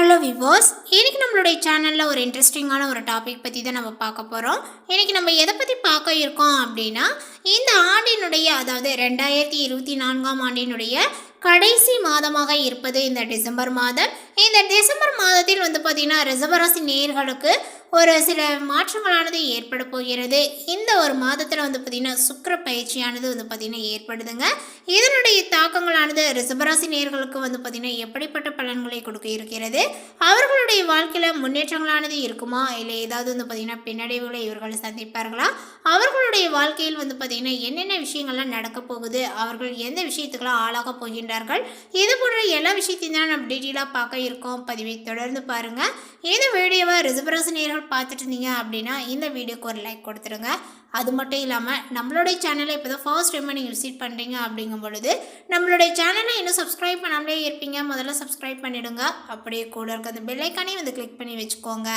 Hello விவோஸ், இன்னைக்கு நம்மளுடைய சேனலில் ஒரு இன்ட்ரெஸ்டிங்கான ஒரு டாபிக் பற்றி தான் நம்ம பார்க்க போகிறோம். இன்னைக்கு நம்ம எதை பற்றி பார்க்க இருக்கோம் அப்படின்னா, இந்த ஆண்டினுடைய அதாவது 2024ஆம் ஆண்டினுடைய கடைசி மாதமாக இருப்பது இந்த டிசம்பர் மாதம். இந்த டிசம்பர் மாதத்தில் பார்த்திங்கன்னா ரிஷபராசி நேயர்களுக்கு ஒரு சில மாற்றங்களானது ஏற்பட போகிறது. இந்த ஒரு மாதத்தில் பார்த்திங்கன்னா சுக்கிர பயிற்சியானது பார்த்திங்கன்னா ஏற்படுதுங்க. இதனுடைய தாக்கங்களானது ரிஷபராசி நேயர்களுக்கு பார்த்திங்கன்னா எப்படிப்பட்ட பலன்களை கொடுக்க இருக்கிறது, அவர்களுடைய வாழ்க்கையில் முன்னேற்றங்களானது இருக்குமா, இல்லை ஏதாவது பார்த்திங்கன்னா பின்னடைவுகளை இவர்கள் சந்திப்பார்களா, அவர்களுடைய வாழ்க்கையில் பார்த்திங்கன்னா என்னென்ன விஷயங்கள்லாம் நடக்க போகுது, அவர்கள் எந்த விஷயத்துக்கெல்லாம் ஆளாக போகின்றார்கள், இது போன்ற எல்லா விஷயத்தையும் தான் நம்ம டீட்டெயிலாக பார்க்க இருக்கோம். பதிவை தொடர்ந்து பாருங்கள். இந்த வீடியோவை ரிஷபராசி நேயர்கள் பார்த்துட்டு இருந்தீங்க அப்படின்னா இந்த வீடியோக்கு ஒரு லைக் கொடுத்துருங்க. அது மட்டும் இல்லாமல் நம்மளுடைய சேனலை இப்போ தான் ஃபர்ஸ்ட் டைம் நீங்கள் விசிட் பண்ணுறீங்க அப்படிங்கும் பொழுது நம்மளுடைய சேனலை இன்னும் சப்ஸ்கிரைப் பண்ணாமலே இருப்பீங்க, முதல்ல சப்ஸ்கிரைப் பண்ணிவிடுங்க. அப்படியே கூட இருக்க அந்த பெல் ஐக்கானே கிளிக் பண்ணி வச்சுக்கோங்க.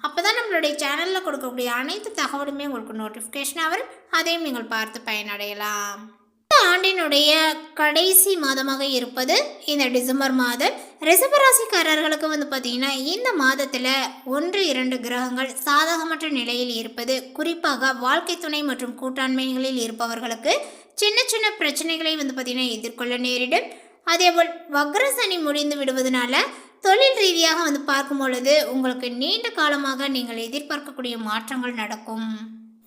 அப்போ தான் நம்மளுடைய சேனலில் கொடுக்கக்கூடிய அனைத்து தகவலுமே உங்களுக்கு நோட்டிஃபிகேஷனாக வரும், அதையும் நீங்கள் பார்த்து பயனடையலாம். இந்த ஆண்டினுடைய கடைசி மாதமாக இருப்பது இந்த டிசம்பர் மாதம். ரிஷபராசிக்காரர்களுக்கு பார்த்திங்கன்னா இந்த மாதத்தில் 1-2 கிரகங்கள் சாதகமற்ற நிலையில் இருப்பது, குறிப்பாக வாழ்க்கை துணை மற்றும் கூட்டாண்மைகளில் இருப்பவர்களுக்கு சின்ன சின்ன பிரச்சனைகளை பார்த்திங்கன்னா எதிர்கொள்ள நேரிடும். அதேபோல் வக்ர சனி முடிந்து விடுவதனால தொழில் ரீதியாக பார்க்கும் பொழுது உங்களுக்கு நீண்ட காலமாக நீங்கள் எதிர்பார்க்கக்கூடிய மாற்றங்கள் நடக்கும்.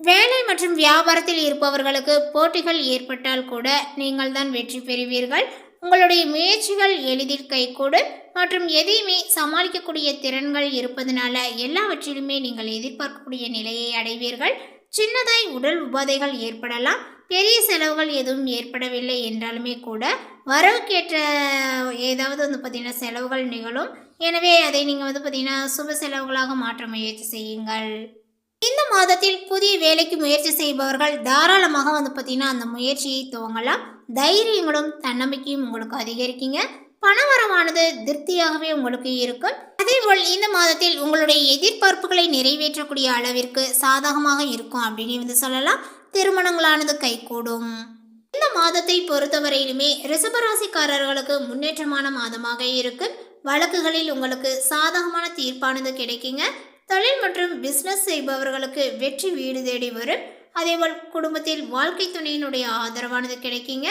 வேலை மற்றும் வியாபாரத்தில் இருப்பவர்களுக்கு போட்டிகள் ஏற்பட்டால் கூட நீங்கள் தான் வெற்றி பெறுவீர்கள். உங்களுடைய முயற்சிகள் எளிதில் கைகூடும் மற்றும் எதையுமே சமாளிக்கக்கூடிய திறன்கள் இருப்பதனால எல்லாவற்றிலுமே நீங்கள் எதிர்பார்க்கக்கூடிய நிலையை அடைவீர்கள். சின்னதாய் உடல் உபாதைகள் ஏற்படலாம், பெரிய செலவுகள் எதுவும் ஏற்படவில்லை என்றாலுமே கூட வரவுக்கேற்ற ஏதாவது பார்த்திங்கன்னா செலவுகள் நிகழும். எனவே அதை நீங்கள் பார்த்திங்கன்னா சுப செலவுகளாக மாற்ற முயற்சி செய்யுங்கள். இந்த மாதத்தில் புதிய வேலைக்கு முயற்சி செய்பவர்கள் தாராளமாக பார்த்திங்கன்னா அந்த முயற்சியை துவங்கலாம். தைரியங்களும் தன்னம்பிக்கையும் உங்களுக்கு அதிகரிக்குங்க. பணவரவானது திருப்தியாகவே உங்களுக்கு இருக்கும். அதேபோல் இந்த மாதத்தில் உங்களுடைய எதிர்பார்ப்புகளை நிறைவேற்றக்கூடிய அளவிற்கு சாதகமாக இருக்கும் அப்படின்னு சொல்லலாம். திருமணங்களானது கைகூடும். இந்த மாதத்தை பொறுத்தவரையிலுமே ரிஷபராசிக்காரர்களுக்கு முன்னேற்றமான மாதமாக இருக்கும். வழக்குகளில் உங்களுக்கு சாதகமான தீர்ப்பானது கிடைக்குங்க. தொழில் மற்றும் பிஸ்னஸ் செய்பவர்களுக்கு வெற்றி வீடு தேடி வரும். அதேபோல் குடும்பத்தில் வாழ்க்கை துணையினுடைய ஆதரவானது கிடைக்குங்க.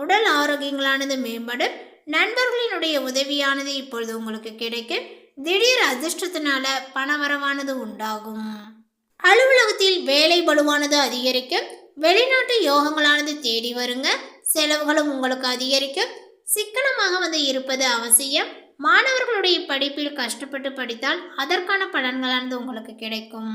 உடல் ஆரோக்கியங்களானது மேம்படும். நண்பர்களினுடைய உதவியானது இப்பொழுது உங்களுக்கு கிடைக்கும். திடீர் அதிர்ஷ்டத்தினால பணவரவானது உண்டாகும். அலுவலகத்தில் வேலை பளுவானது அதிகரிக்கும். வெளிநாட்டு யோகங்களானது தேடி வருங்க. செலவுகளும் உங்களுக்கு அதிகரிக்கும். சிக்கனமாக இருப்பது அவசியம். மாணவர்களுடைய படிப்பில் கஷ்டப்பட்டு படித்தால் அதற்கான பலன்களானது உங்களுக்கு கிடைக்கும்.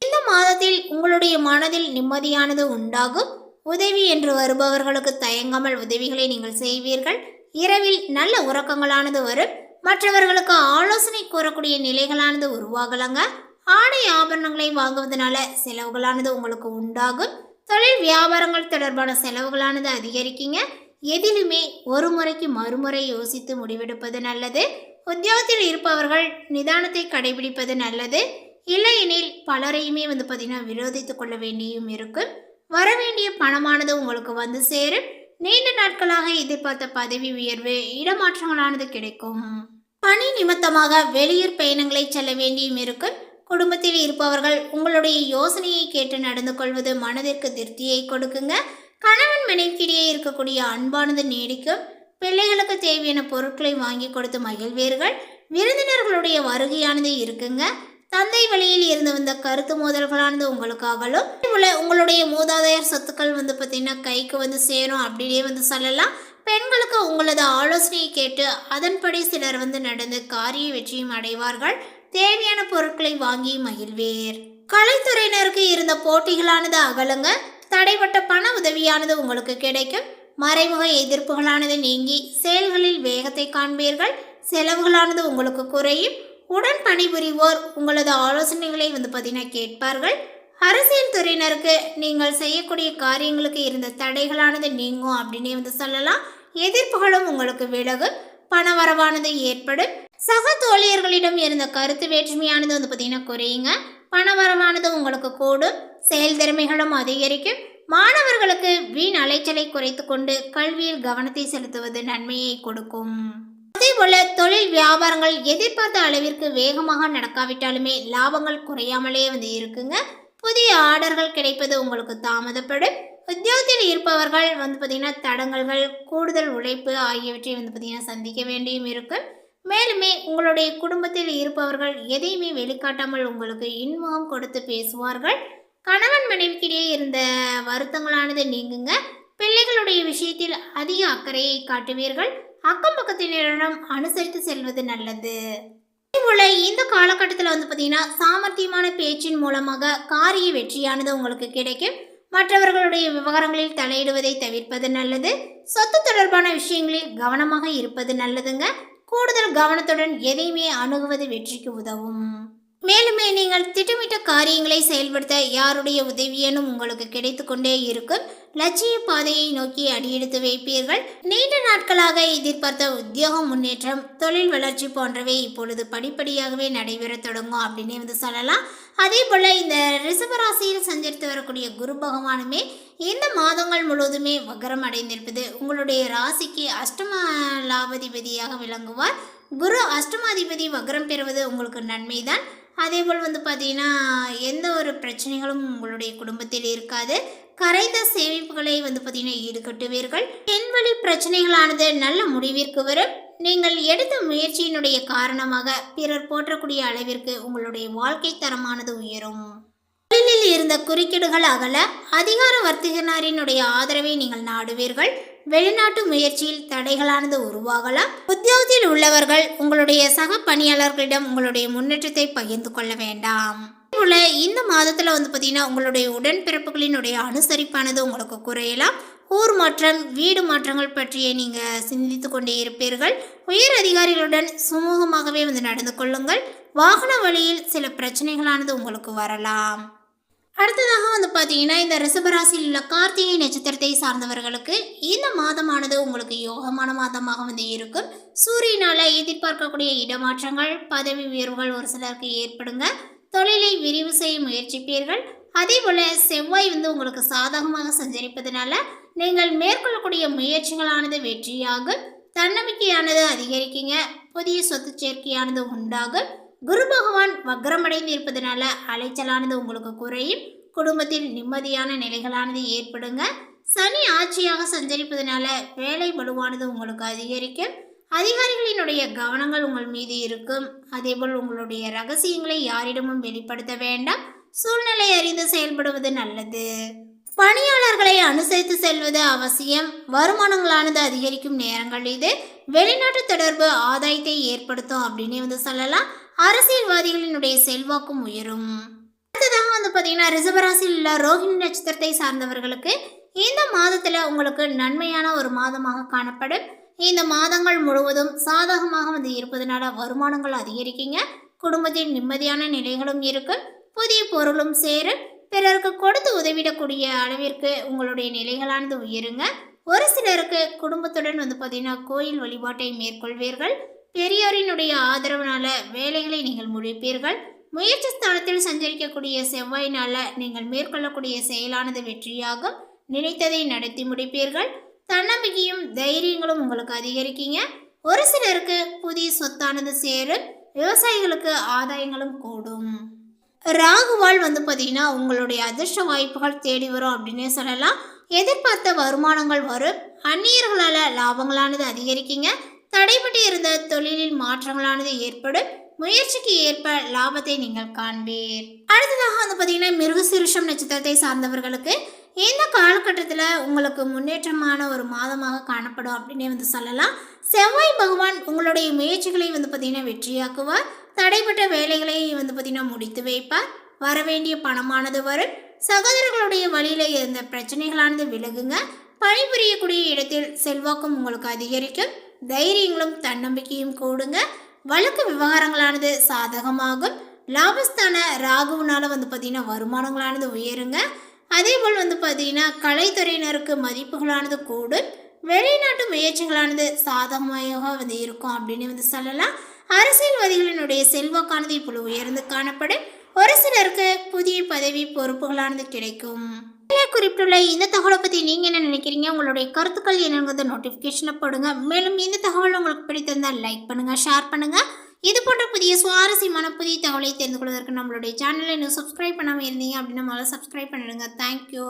இந்த மாதத்தில் உங்களுடைய மனதில் நிம்மதியானது உண்டாகும். உதவி என்று வருபவர்களுக்கு தயங்காமல் உதவிகளை நீங்கள் செய்வீர்கள். இரவில் நல்ல உறக்கங்களானது வரும். மற்றவர்களுக்கு ஆலோசனை கூறக்கூடிய நிலைகளானது உருவாகலாங்க. ஆடை ஆபரணங்களை வாங்குவதனால செலவுகளானது உங்களுக்கு உண்டாகும். தொழில் வியாபாரங்கள் தொடர்பான செலவுகளானது அதிகரிக்குங்க. எதிலுமே ஒரு முறைக்கு மறுமுறை யோசித்து முடிவெடுப்பது நல்லது. உத்தியோகத்தில் இருப்பவர்கள் நிதானத்தை கடைபிடிப்பது நல்லது. இல்லையெனில் பலரையுமே பார்த்திங்கன்னா விரோதித்து கொள்ள வேண்டியும் இருக்கும். வரவேண்டிய பணமானது உங்களுக்கு சேரும். நீண்ட நாட்களாக எதிர்பார்த்த பதவி உயர்வு, இடமாற்றங்களானது கிடைக்கும். பணி நிமித்தமாக வெளியூர் பயணங்களை செல்ல வேண்டியும் இருக்கும். குடும்பத்தில் இருப்பவர்கள் உங்களுடைய யோசனையை கேட்டு நடந்து கொள்வது மனதிற்கு திருப்தியை கொடுக்குங்க. கணவன் மனைவிக்கிடையே இருக்கக்கூடிய அன்பானது நீடிக்கும். பிள்ளைகளுக்கு தேவையான பொருட்களை வாங்கி கொடுத்து மகிழ்வீர்கள். விருந்தினர்களுடைய வருகையானது இருக்குங்க. தந்தை வழியில் இருந்து வந்த கருத்து மோதல்களானது உங்களுக்கு அகலும். உங்களுடைய மூதாதையர் சொத்துக்கள் பார்த்திங்கன்னா கைக்கு சேரும் அப்படின்னே சொல்லலாம். பெண்களுக்கு உங்களது ஆலோசனையை கேட்டு அதன்படி சிலர் நடந்து காரிய வெற்றியும் அடைவார்கள். தேவையான பொருட்களை வாங்கி மகிழ்வீர். கலைத்துறையினருக்கு இருந்த போட்டிகளானது அகலுங்க. தடைப்பட்ட பண உதவியானது உங்களுக்கு கிடைக்கும். மறைமுக எதிர்ப்புகளானது நீங்கி செயல்களில் வேகத்தை காண்பீர்கள். செலவுகளானது உங்களுக்கு குறையும். உடன் பணிபுரிவோர் உங்களது ஆலோசனைகளை பார்த்திங்கன்னா கேட்பார்கள். அரசியல் துறையினருக்கு நீங்கள் செய்யக்கூடிய காரியங்களுக்கு இருந்த தடைகளானது நீங்கும் அப்படின்னே சொல்லலாம். எதிர்ப்புகளும் உங்களுக்கு விலகும். பணவரவானது ஏற்படும். சக தோழியர்களிடம் இருந்த கருத்து வேற்றுமையானது பார்த்திங்கன்னா குறையுங்க. பணவரவானது உங்களுக்கு கூடும். செயல் திறமைகளும் அதிகரிக்கும். மாணவர்களுக்கு வீண் அலைச்சலை குறைத்து கொண்டு கல்வியில் கவனத்தை செலுத்துவது நன்மையை கொடுக்கும். அதேபோல தொழில் வியாபாரங்கள் எதிர்பார்த்த அளவிற்கு வேகமாக நடக்காவிட்டாலுமே லாபங்கள் குறையாமலே இருக்குங்க. புதிய ஆர்டர்கள் கிடைப்பது உங்களுக்கு தாமதப்படும். உத்தியோகத்தில் இருப்பவர்கள் பார்த்தீங்கன்னா தடங்கல்கள், கூடுதல் உழைப்பு ஆகியவற்றை பார்த்தீங்கன்னா சந்திக்க வேண்டியும் இருக்கும். மேலுமே உங்களுடைய குடும்பத்தில் இருப்பவர்கள் எதையுமே வெளிக்காட்டாமல் உங்களுக்கு இன்முகம் கொடுத்து பேசுவார்கள். கணவன் மனைவிக்கிடையே இருந்த வருத்தங்களானது நீங்குங்க. பிள்ளைகளுடைய விஷயத்தில் அதிக அக்கறையை காட்டுவீர்கள். அக்கம் பக்கத்தினரிடம் அனுசரித்து செல்வது நல்லது. அதேபோல இந்த காலகட்டத்தில் பார்த்தீங்கன்னா சாமர்த்தியமான பேச்சின் மூலமாக காரிய வெற்றியானது உங்களுக்கு கிடைக்கும். மற்றவர்களுடைய விவகாரங்களில் தலையிடுவதை தவிர்ப்பது நல்லது. சொத்து தொடர்பான விஷயங்களில் கவனமாக இருப்பது நல்லதுங்க. கூடுதல் கவனத்துடன் எதையுமே அணுகுவது வெற்றிக்கு உதவும். மேலுமே நீங்கள் திட்டமிட்ட காரியங்களை செயல்படுத்த யாருடைய உதவியனும் உங்களுக்கு கிடைத்து கொண்டே இருக்கும். லட்சிய பாதையை நோக்கி அடியெடுத்து வைப்பீர்கள். நீண்ட நாட்களாக எதிர்பார்த்த உத்தியோக முன்னேற்றம், தொழில் வளர்ச்சி போன்றவை இப்பொழுது படிப்படியாகவே நடைபெற தொடங்கும் அப்படின்னே சொல்லலாம். அதே போல் இந்த ரிஷபராசியில் சஞ்சரித்து வரக்கூடிய குரு பகவானுமே இந்த மாதங்கள் முழுவதுமே வக்ரம் அடைந்திருப்பது உங்களுடைய ராசிக்கு அஷ்டம லாபதிபதியாக விளங்குவார். குரு அஷ்டமாதிபதி வக்ரம் பெறுவது உங்களுக்கு நன்மைதான். அதேபோல் பார்த்தீங்கன்னா எந்த ஒரு பிரச்சனைகளும் உங்களுடைய குடும்பத்தில் இருக்காது. கரைந்த சேமிப்புகளை பார்த்தீங்கன்னா ஈடுகட்டுவீர்கள். பெண்வழி பிரச்சனைகளானது நல்ல முடிவிற்கு வரும். நீங்கள் எடுத்த முயற்சியினுடைய காரணமாக பிறர் போற்றக்கூடிய அளவிற்கு உங்களுடைய வாழ்க்கை தரமானது உயரும். தொழிலில் இருந்த குறுக்கீடுகள் அகல அதிகார வர்த்தகரினுடைய ஆதரவை நீங்கள் நாடுவீர்கள். வெளிநாட்டு முயற்சியில் தடைகளானது உருவாகலாம். உத்தியோகத்தில் உள்ளவர்கள் உங்களுடைய சக பணியாளர்களிடம் உங்களுடைய முன்னேற்றத்தை பகிர்ந்து கொள்ள வேண்டாம். அதேபோல இந்த மாதத்தில் பார்த்தீங்கன்னா உங்களுடைய உடன்பிறப்புகளினுடைய அனுசரிப்பானது உங்களுக்கு குறையலாம். ஊர் மாற்றம், வீடு மாற்றங்கள் பற்றிய நீங்கள் சிந்தித்து கொண்டே இருப்பீர்கள். உயர் அதிகாரிகளுடன் சுமூகமாகவே நடந்து கொள்ளுங்கள். வாகன வழியில் சில பிரச்சனைகளானது உங்களுக்கு வரலாம். அடுத்ததாக பார்த்தீங்கன்னா இந்த ரிஷபராசியில் உள்ள கார்த்திகை நட்சத்திரத்தை சார்ந்தவர்களுக்கு இந்த மாதமானது உங்களுக்கு யோகமான மாதமாக இருக்கும். சூரியனால எதிர்பார்க்கக்கூடிய இடமாற்றங்கள், பதவி உயர்வுகள் ஒரு சிலருக்கு ஏற்படுங்க. தொழிலை விரிவு செய்ய முயற்சிப்பீர்கள். அதே போல் செவ்வாய் உங்களுக்கு சாதகமாக சஞ்சரிப்பதனால நீங்கள் மேற்கொள்ளக்கூடிய முயற்சிகளானது வெற்றியாகும். தன்னம்பிக்கையானது அதிகரிக்குங்க. புதிய சொத்து சேர்க்கையானது உண்டாகும். குரு பகவான் வக்ரமடைந்து இருப்பதனால அலைச்சலானது உங்களுக்கு குறையும். குடும்பத்தில் நிம்மதியான நிலைகளானது ஏற்படுங்க. சனி ஆட்சியாக சஞ்சரிப்பதனால வேலை பளுவானது உங்களுக்கு அதிகரிக்கும். அதிகாரிகளினுடைய கவனங்கள் உங்கள் மீது இருக்கும். அதேபோல் உங்களுடைய ரகசியங்களை யாரிடமும் வெளிப்படுத்த வேண்டாம். சூழ்நிலை அறிந்து செயல்படுவது நல்லது. பணியாளர்களை அனுசரித்து செல்வது அவசியம். வருமானங்களானது அதிகரிக்கும் நேரங்கள் இது. வெளிநாட்டு தொடர்பு ஆதாயத்தை ஏற்படுத்தும் அப்படின்னு சொல்லலாம். அரசியல்வாதிகளினுடைய செல்வாக்கும் உயரும். அடுத்ததாக பார்த்தீங்கன்னா ரிஷபராசியில் உள்ள ரோஹிணி நட்சத்திரத்தை சார்ந்தவர்களுக்கு இந்த மாதத்தில் உங்களுக்கு நன்மையான ஒரு மாதமாக காணப்படும். இந்த மாதங்கள் முழுவதும் சாதகமாக இருப்பதனால வருமானங்கள் அதிகரிக்குங்க. குடும்பத்தில் நிம்மதியான நிலைகளும் இருக்கும். புதிய பொருளும் சேரும். பிறருக்கு கொடுத்து உதவிடக்கூடிய அளவிற்கு உங்களுடைய நிலைகளானது உயருங்க. ஒரு சிலருக்கு குடும்பத்துடன் பார்த்தீங்கன்னா கோயில் வழிபாட்டை மேற்கொள்வீர்கள். பெரியோரினுடைய ஆதரவுனால வேலைகளை நீங்கள் முடிப்பீர்கள். முயற்சி ஸ்தானத்தில் சஞ்சரிக்கக்கூடிய செவ்வாயினால நீங்கள் மேற்கொள்ளக்கூடிய செயலானது வெற்றியாகும். நினைத்ததை நடத்தி முடிப்பீர்கள். தன்னம்பிக்கையும் தைரியங்களும் உங்களுக்கு அதிகரிக்கீங்க. ஒரு சிலருக்கு புதிய சொத்தானது சேரும். விவசாயிகளுக்கு ஆதாயங்களும் கூடும். ராகுவால் பார்த்தீங்கன்னா உங்களுடைய அதிர்ஷ்ட வாய்ப்புகள் தேடி வரும் அப்படின்னே சொல்லலாம். எதிர்பார்த்த வருமானங்கள் வரும். அந்நியர்களால் லாபங்களானது அதிகரிக்குங்க. தடைபட்டு இருந்த தொழிலில் மாற்றங்களானது ஏற்படும். முயற்சிக்கு ஏற்ப லாபத்தை நீங்கள் காண்பீர். அடுத்ததாக பார்த்தீங்கன்னா மிருகசீரிஷம் நட்சத்திரத்தை சார்ந்தவர்களுக்கு இந்த காலகட்டத்தில் உங்களுக்கு முன்னேற்றமான ஒரு மாதமாக காணப்படும் அப்படின்னே சொல்லலாம். செவ்வாய் பகவான் உங்களுடைய முயற்சிகளை பார்த்தீங்கன்னா வெற்றியாக்குவார். தடைப்பட்ட வேலைகளை பார்த்தீங்கன்னா முடித்து வைப்பார். வரவேண்டிய பணமானது வரும். சகோதரர்களுடைய வழியில் இருந்த பிரச்சனைகளானது விலகுங்க. பணிபுரியக்கூடிய இடத்தில் செல்வாக்கும் உங்களுக்கு அதிகரிக்கும். தைரியங்களும் தன்னம்பிக்கையும் கூடுங்க. வழக்கு விவகாரங்களானது சாதகமாகும். லாபஸ்தான ராகுவினால பார்த்தீங்கன்னா வருமானங்களானது உயருங்க. அதே போல் பார்த்தீங்கன்னா கலைத்துறையினருக்கு மதிப்புகளானது கூடும். வெளிநாட்டு முயற்சிகளானது சாதகமாக இருக்கும் அப்படின்னு சொல்லலாம். அரசியல்வாதிகளினுடைய செல்வாக்கானது இப்பொழுது உயர்ந்து காணப்படும். ஒரு சிலருக்கு புதிய பதவி பொறுப்புகளானது கிடைக்கும். மேலும் குறிப்பிட்டுள்ள இந்த தகவலை பற்றி நீங்கள் என்ன நினைக்கிறீங்க, உங்களுடைய கருத்துக்கள் என்னங்கிறத நோட்டிஃபிகேஷனை போடுங்க. மேலும் இந்த தகவல் உங்களுக்கு பிடித்திருந்தால் லைக் பண்ணுங்கள், ஷேர் பண்ணுங்கள். இது போன்ற புதிய சுவாரஸ்யமான புதிய தகவலை தெரிந்து கொள்வதற்கு நம்மளுடைய சேனலை இன்னும் சப்ஸ்கிரைப் பண்ணாமல் இருந்தீங்க அப்படின்னா முதல்ல சப்ஸ்கிரைப் பண்ணிடுங்க. தேங்க்யூ.